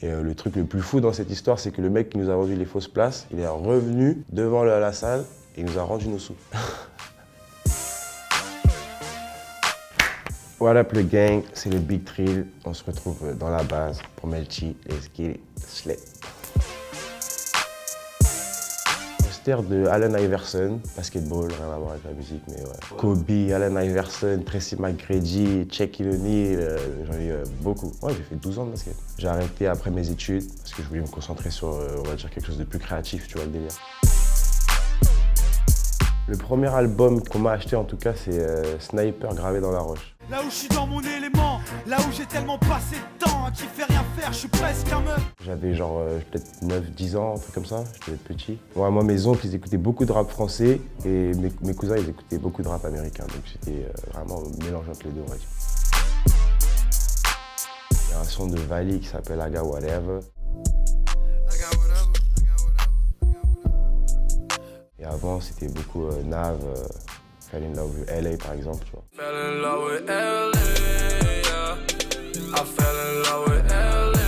Et le truc le plus fou dans cette histoire, c'est que le mec qui nous a vendu les fausses places, il est revenu devant la salle et il nous a rendu nos sous. What up le gang, c'est le Big Thrill. On se retrouve dans la base pour Melchi, let's get it, slay. Poster de Allen Iverson, basketball, rien à voir avec la musique, mais ouais. Kobe, Allen Iverson, Tracy McGrady, Shaquille O'Neal, j'en ai beaucoup. Ouais, j'ai fait 12 ans de basket. J'ai arrêté après mes études parce que je voulais me concentrer sur, on va dire, quelque chose de plus créatif, tu vois, le délire. Le premier album qu'on m'a acheté, en tout cas, c'est Sniper gravé dans la roche. Là où je suis dans mon élément, là où j'ai tellement passé de temps à kiffer rien faire, je suis presque un meuf. J'avais genre peut-être 9-10 ans, un truc comme ça, j'étais petit. Ouais, moi, mes oncles, ils écoutaient beaucoup de rap français et mes cousins, ils écoutaient beaucoup de rap américain. Donc c'était vraiment un mélange entre les deux, on va dire. Il y a un son de Vali qui s'appelle I Got Whatever. Et avant, c'était beaucoup Nav, Fell in Love with LA par exemple, tu vois. Fell in love with LA, yeah. I fell in love with LA,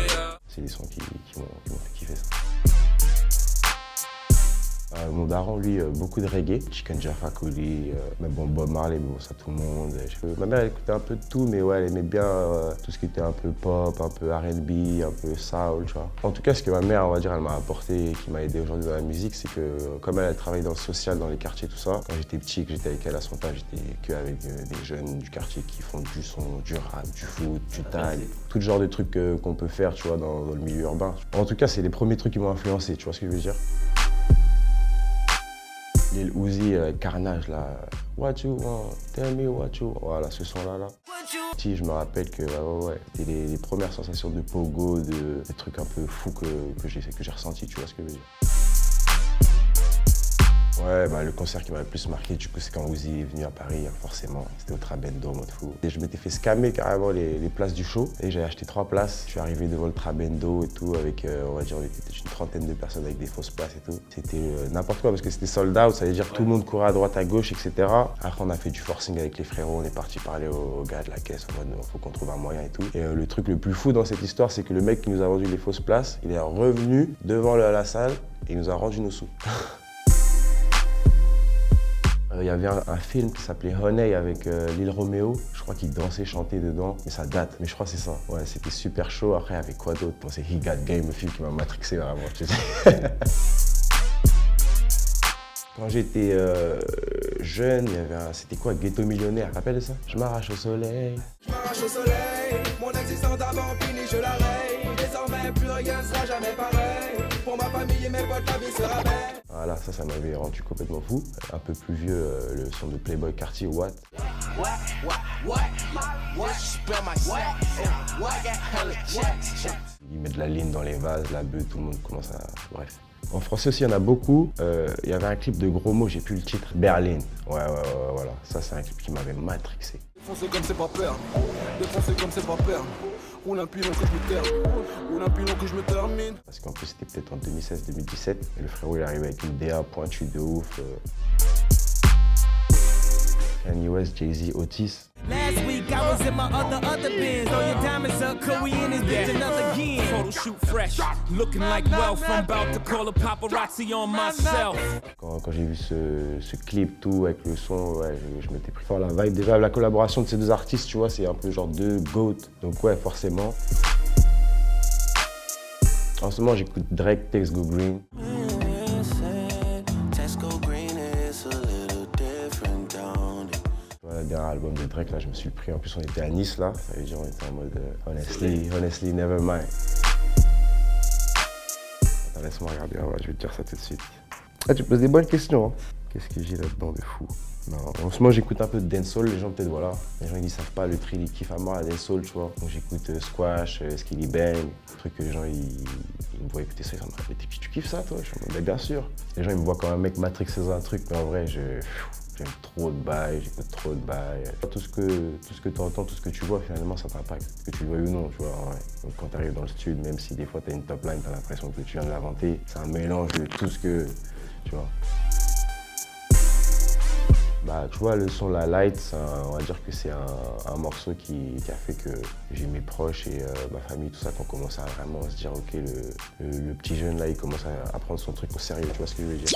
yeah. C'est des sons qui m'ont fait kiffer ça. Mon daron, lui, beaucoup de reggae, Chicken Jaffa Coli, mais bon, Bob Marley, mais bon, ça tout le monde. Ma mère, elle écoutait un peu de tout, mais ouais, elle aimait bien tout ce qui était un peu pop, un peu R&B, un peu soul, tu vois. En tout cas, ce que ma mère, on va dire, elle m'a apporté et qui m'a aidé aujourd'hui dans la musique, c'est que comme elle travaille dans le social, dans les quartiers, tout ça, quand j'étais petit, que j'étais avec elle à son temps, j'étais qu'avec des jeunes du quartier qui font du son, du rap, du foot, du tag, tout le genre de trucs qu'on peut faire, tu vois, dans le milieu urbain. En tout cas, c'est les premiers trucs qui m'ont influencé, tu vois ce que je veux dire? Lil Uzi, Carnage, là. What you want? Tell me what you want. Voilà, ce son-là. Si, je me rappelle que ouais, c'était les premières sensations de pogo, des trucs un peu fous que j'ai ressenti, tu vois ce que je veux dire. Ouais, bah, le concert qui m'a le plus marqué, du coup, c'est quand Uzi est venu à Paris, hein, forcément. C'était au Trabendo, mode fou. Et je m'étais fait scammer carrément les places du show. Et j'ai acheté 3 places. Je suis arrivé devant le Trabendo et tout, avec, on va dire, on était une trentaine de personnes avec des fausses places et tout. C'était n'importe quoi, parce que c'était sold out, ça veut dire que tout le monde courait à droite, à gauche, etc. Après, on a fait du forcing avec les frérots, on est parti parler aux gars de la caisse, en mode, faut qu'on trouve un moyen et tout. Et le truc le plus fou dans cette histoire, c'est que le mec qui nous a vendu les fausses places, il est revenu devant la salle et il nous a rendu nos sous. Il y avait un film qui s'appelait Honey avec Lil Romeo. Je crois qu'il dansait, chantait dedans, mais ça date. Mais je crois que c'est ça. Ouais, c'était super chaud. Après, avec quoi d'autre? Bon, c'est He Got Game, le film qui m'a matrixé vraiment, je te dis. Quand j'étais jeune, il y avait c'était quoi, Ghetto Millionnaire, tu te rappelles de ça? Je m'arrache au soleil. Je m'arrache au soleil, mon existence d'avant fini, je la raye. Désormais, plus rien ne sera jamais pareil. Pour ma famille et mes potes, la vie sera belle. Voilà, ça m'avait rendu complètement fou. Un peu plus vieux, le son de Playboy Carti, What. Il met de la ligne dans les vases, la bœuf, tout le monde commence à... Bref. En français aussi, il y en a beaucoup. Il y avait un clip de Gros Mots, j'ai plus le titre. Berlin. Ouais, voilà. Ça, c'est un clip qui m'avait matrixé. Défoncer comme c'est pas peur. Défoncer comme c'est pas peur. Roule un pilon que je me termine. Roule un pilon que je me termine. Parce qu'en plus, c'était peut-être en 2016-2017. Et le frérot, il arrivait avec une DA pointue de ouf. Kanye West, Jay-Z, Otis. Last week I was in my other bins. Throw your diamonds up, cause we in this bitch another again. Photo shoot fresh, looking like wealth. I'm about to call a paparazzi on myself. Quand j'ai vu ce clip, tout, avec le son, ouais, je m'étais pris fort la vibe. Déjà, la collaboration de ces deux artistes, tu vois, c'est un peu genre deux GOAT. Donc ouais, forcément. En ce moment, j'écoute Drake, Tex Go Green. Le dernier album de Drake, là, je me suis pris. En plus, on était à Nice, là. Ça veut dire on était en mode honestly, never mind. Attends, laisse-moi regarder. Ouais, je vais te dire ça tout de suite. Ah, tu poses des bonnes questions. Hein. Qu'est-ce que j'ai là-dedans de fou? Non, en ce moment, j'écoute un peu de dancehall. Les gens, peut-être, voilà. Les gens, ils savent pas, le Thrill, ils kiffent à mort la dancehall, tu vois. Donc, j'écoute Squash, Skilly Bang. Un truc que les gens, ils me voient écouter ça. Ils me disent, tu kiffes ça, toi? Je suis en mode, bien sûr. Les gens, ils me voient comme un mec matrixé dans un truc, mais en vrai, j'aime trop de bails, j'écoute trop de bails. Tout ce que tu entends, tout ce que tu vois, finalement, ça t'impacte. Que tu le veuilles ou non, tu vois. Ouais. Donc quand tu arrives dans le studio, même si des fois tu as une top line, tu as l'impression que tu viens de l'inventer, c'est un mélange de tout ce que, tu vois. Bah, tu vois, le son La Light, on va dire que c'est un morceau qui a fait que j'ai mes proches et ma famille, tout ça, qu'on commence à vraiment se dire, ok, le petit jeune là, il commence à prendre son truc au sérieux, tu vois ce que je veux dire.